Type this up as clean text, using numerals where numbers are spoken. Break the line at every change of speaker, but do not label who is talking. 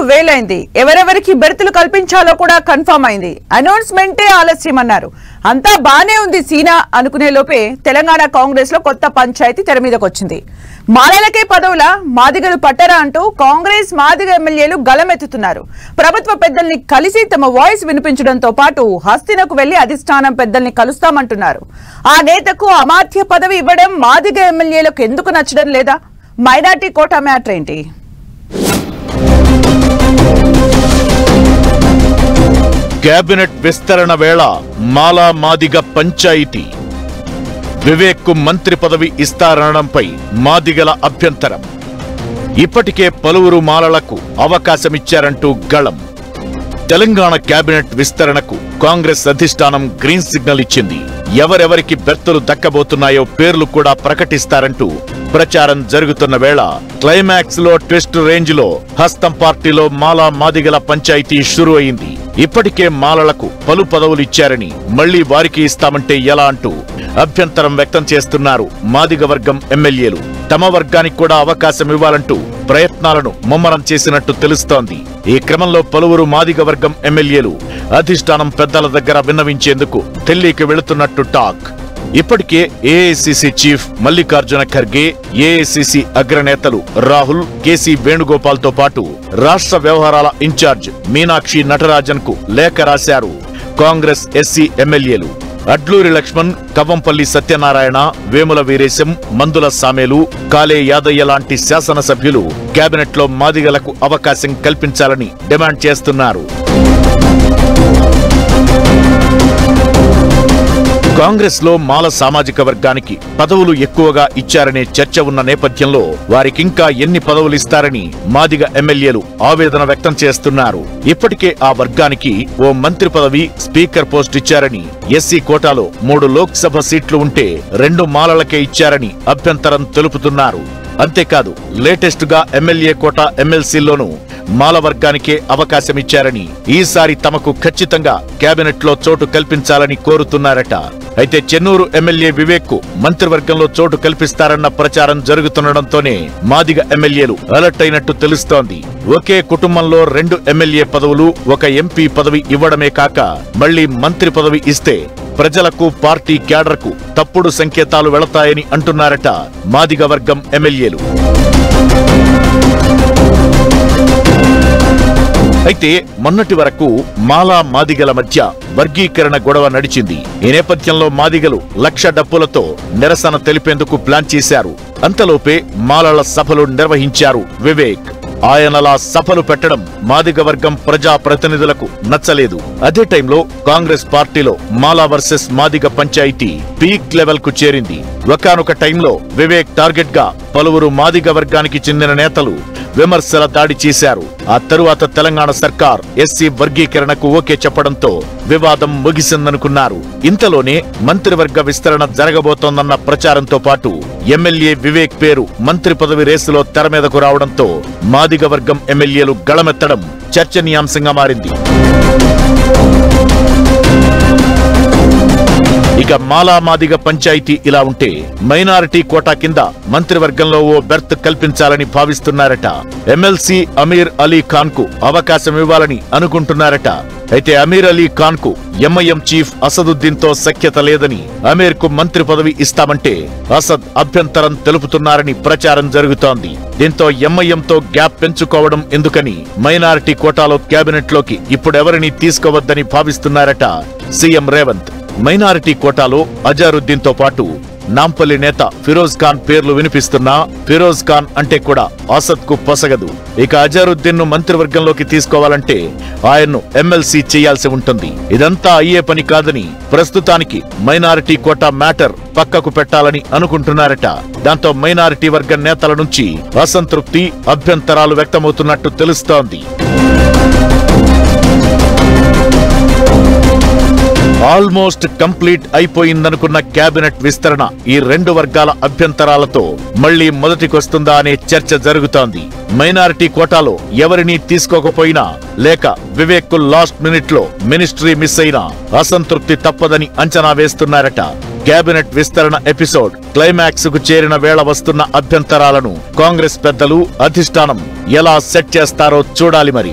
వేలైంది. ఎవరెవరికి బెర్తులు కల్పించాలో కూడా కన్ఫర్మ్ అయింది. అనౌన్స్మెంటే ఆలస్యమన్నారు. అంతా బానే ఉంది సీనా అనుకునే లోపే తెలంగాణ కాంగ్రెస్ లో కొత్త పంచాయతీ తెర మీదకొచ్చింది. మాలలకే పదవుల మాదిగలు పట్టరా అంటూ కాంగ్రెస్ మాదిగ ఎమ్మెల్యేలు గలమెత్తుతున్నారు. ప్రభుత్వ పెద్దల్ని కలిసి తమ వాయిస్ వినిపించడంతో పాటు హస్తినకు వెళ్లి అధిష్టానం పెద్దల్ని కలుస్తామంటున్నారు. ఆ నేతకు అమాత్య పదవి ఇవ్వడం మాదిగ ఎమ్మెల్యేలకు ఎందుకు నచ్చడం లేదా? మైనార్టీ కోటా మ్యాటర్ ఏంటి?
కేబినెట్ విస్తరణ వేళ మాలా మాదిగ పంచాయితీ. వివేక్ కు మంత్రి పదవి ఇస్తారనడంపై మాదిగల అభ్యంతరం. ఇప్పటికే పలువురు మాలలకు అవకాశమిచ్చారంటూ గళం. తెలంగాణ కేబినెట్ విస్తరణకు కాంగ్రెస్ అధిష్టానం గ్రీన్ సిగ్నల్ ఇచ్చింది. ఎవరెవరికి బెర్తులు దక్కబోతున్నాయో పేర్లు కూడా ప్రకటిస్తారంటూ ప్రచారం జరుగుతున్న వేళ క్లైమాక్స్ లో ట్విస్ట్ రేంజ్ లో హస్తం పార్టీలో మాలా మాదిగల పంచాయతీ షురు అయింది. ఇప్పటికే మాలలకు పలు పదవులు ఇచ్చారని మళ్లీ వారికి ఇస్తామంటే ఎలా అంటూ అభ్యంతరం వ్యక్తం చేస్తున్నారు మాదిగ వర్గం ఎమ్మెల్యేలు. తమ వర్గానికి కూడా అవకాశం ఇవ్వాలంటూ ప్రయత్నాలను ముమ్మరం చేసినట్టు తెలుస్తోంది. ఈ క్రమంలో పలువురు మాదిగ వర్గం ఎమ్మెల్యేలు అధిష్టానం పెద్దల దగ్గర విన్నవించేందుకు ఢిల్లీకి వెళుతున్నట్టు టాక్. ఇప్పటికే AICC chief Mallikarjuna Kharge, AICC అగ్రనేతలు రాహుల్, కేసీ వేణుగోపాల్ తో పాటు రాష్ట్ర వ్యవహారాల ఇన్ఛార్జ్ మీనాక్షి నటరాజన్ కు లేఖ రాశారు కాంగ్రెస్ ఎస్సీ ఎమ్మెల్యేలు. అడ్లూరి లక్ష్మణ్, కవ్వంపల్లి సత్యనారాయణ, వేముల వీరేశం, మందుల సామేలు, కాలే యాదయ్య లాంటి శాసనసభ్యులు కేబినెట్ లో మాదిగలకు అవకాశం కల్పించాలని డిమాండ్ చేస్తున్నారు. కాంగ్రెస్ లో మాల సామాజిక వర్గానికి పదవులు ఎక్కువగా ఇచ్చారనే చర్చ ఉన్న నేపథ్యంలో వారికింకా ఎన్ని పదవులు ఇస్తారని మాదిగ ఎమ్మెల్యేలు ఆవేదన వ్యక్తం చేస్తున్నారు. ఇప్పటికే ఆ వర్గానికి ఓ మంత్రి పదవి, స్పీకర్ పోస్ట్ ఇచ్చారని, ఎస్సీ కోటాలో 3 లోక్సభ సీట్లు ఉంటే 2 మాలలకే ఇచ్చారని అభ్యంతరం తెలుపుతున్నారు. అంతేకాదు లేటెస్ట్ గా ఎమ్మెల్యే కోట, ఎమ్మెల్సీల్లోనూ మాల వర్గానికే అవకాశమిచ్చారని, ఈసారి తమకు ఖచ్చితంగా కేబినెట్ లో చోటు కల్పించాలని కోరుతున్నారట. అయితే చెన్నూరు ఎమ్మెల్యే వివేక్ కు మంత్రివర్గంలో చోటు కల్పిస్తారన్న ప్రచారం జరుగుతుండటంతోనే మాదిగ ఎమ్మెల్యేలు అలర్ట్ అయినట్టు తెలుస్తోంది. ఒకే కుటుంబంలో 2 ఎమ్మెల్యే పదవులు, 1 ఎంపీ పదవి ఇవ్వడమే కాక మళ్లీ మంత్రి పదవి ఇస్తే ప్రజలకు, పార్టీ క్యాడర్కు తప్పుడు సంకేతాలు వెళతాయని అంటున్నారట మాదిగ వర్గం ఎమ్మెల్యేలు. అయితే మొన్నటి వరకు మాలా మాదిగల మధ్య వర్గీకరణ గొడవ నడిచింది. ఈ నేపథ్యంలో మాదిగలు 1,00,000 డప్పులతో నిరసన తెలిపేందుకు ప్లాన్ చేశారు. అంతలోపే మాలల సభలు నిర్వహించారు వివేక్. ఆయనలా సభలు పెట్టడం మాదిగ వర్గం ప్రజా ప్రతినిధులకు నచ్చలేదు. అదే టైంలో కాంగ్రెస్ పార్టీలో మాలా వర్సెస్ మాదిగ పంచాయితీ పీక్ లెవెల్ కు చేరింది. ఒకానొక టైంలో వివేక్ టార్గెట్ గా పలువురు మాదిగ వర్గానికి చెందిన నేతలు విమర్శల దాడి చేశారు. ఆ తరువాత తెలంగాణ సర్కార్ ఎస్సీ వర్గీకరణకు ఓకే చెప్పడంతో వివాదం ముగిసిందనుకున్నారు. ఇంతలోనే మంత్రివర్గ విస్తరణ జరగబోతోందన్న ప్రచారంతో పాటు ఎమ్మెల్యే వివేక్ పేరు మంత్రి పదవి రేసులో తెర మీదకు రావడంతో మాదిగ వర్గం ఎమ్మెల్యేలు గళమెత్తడం చర్చనీయాంశంగా మారింది. ఇక మాలా మాదిగ పంచాయతీ ఇలా ఉంటే మైనారిటీ కోటా కింద మంత్రివర్గంలో ఓ బెర్త్ కల్పించాలని భావిస్తున్నారట. ఎమ్మెల్సీ అమీర్ అలీ ఖాన్ కు అవకాశం ఇవ్వాలని అనుకుంటున్నారట. అయితే అమీర్ అలీ ఖాన్ కు ఎంఐఎం చీఫ్ అసదుద్దీన్ తో సఖ్యత లేదని, అమీర్ కు మంత్రి పదవి ఇస్తామంటే అసద్ అభ్యంతరం తెలుపుతున్నారని ప్రచారం జరుగుతోంది. దీంతో ఎంఐఎంతో గ్యాప్ పెంచుకోవడం ఎందుకని మైనారిటీ కోటాలో కేబినెట్ లోకి ఇప్పుడెవరిని తీసుకోవద్దని భావిస్తున్నారట సీఎం రేవంత్. మైనారిటీ కోటాలో అజారుద్దీన్ తో పాటు నాంపల్లి నేత ఫిరోజ్ ఖాన్ పేర్లు వినిపిస్తున్నా ఫిరోజ్ ఖాన్ అంటే కూడా అసద్ కు పొసగదు. ఇక అజారుద్దీన్ ను మంత్రివర్గంలోకి తీసుకోవాలంటే ఆయన్ను ఎమ్మెల్సీ చేయాల్సి ఉంటుంది. ఇదంతా అయ్యే పని కాదని ప్రస్తుతానికి మైనారిటీ కోటా మ్యాటర్ పక్కకు పెట్టాలని అనుకుంటున్నారట. దాంతో మైనారిటీ వర్గం నేతల నుంచి అసంతృప్తి, అభ్యంతరాలు వ్యక్తమవుతున్నట్టు తెలుస్తోంది. ఆల్మోస్ట్ కంప్లీట్ అయిపోయిందనుకున్న కేబినెట్ విస్తరణ ఈ 2 వర్గాల అభ్యంతరాలతో మళ్లీ మొదటికొస్తుందా అనే చర్చ జరుగుతోంది. మైనారిటీ కోటాలో ఎవరినీ తీసుకోకపోయినా లేక వివేక్ కు లాస్ట్ మినిట్ లో మినిస్ట్రీ మిస్ అయినా అసంతృప్తి తప్పదని అంచనా వేస్తున్నారట. కేబినెట్ విస్తరణ ఎపిసోడ్ క్లైమాక్స్ కు చేరిన వేళ వస్తున్న అభ్యంతరాలను కాంగ్రెస్ పెద్దలు అధిష్టానం ఎలా సెట్ చేస్తారో చూడాలి మరి.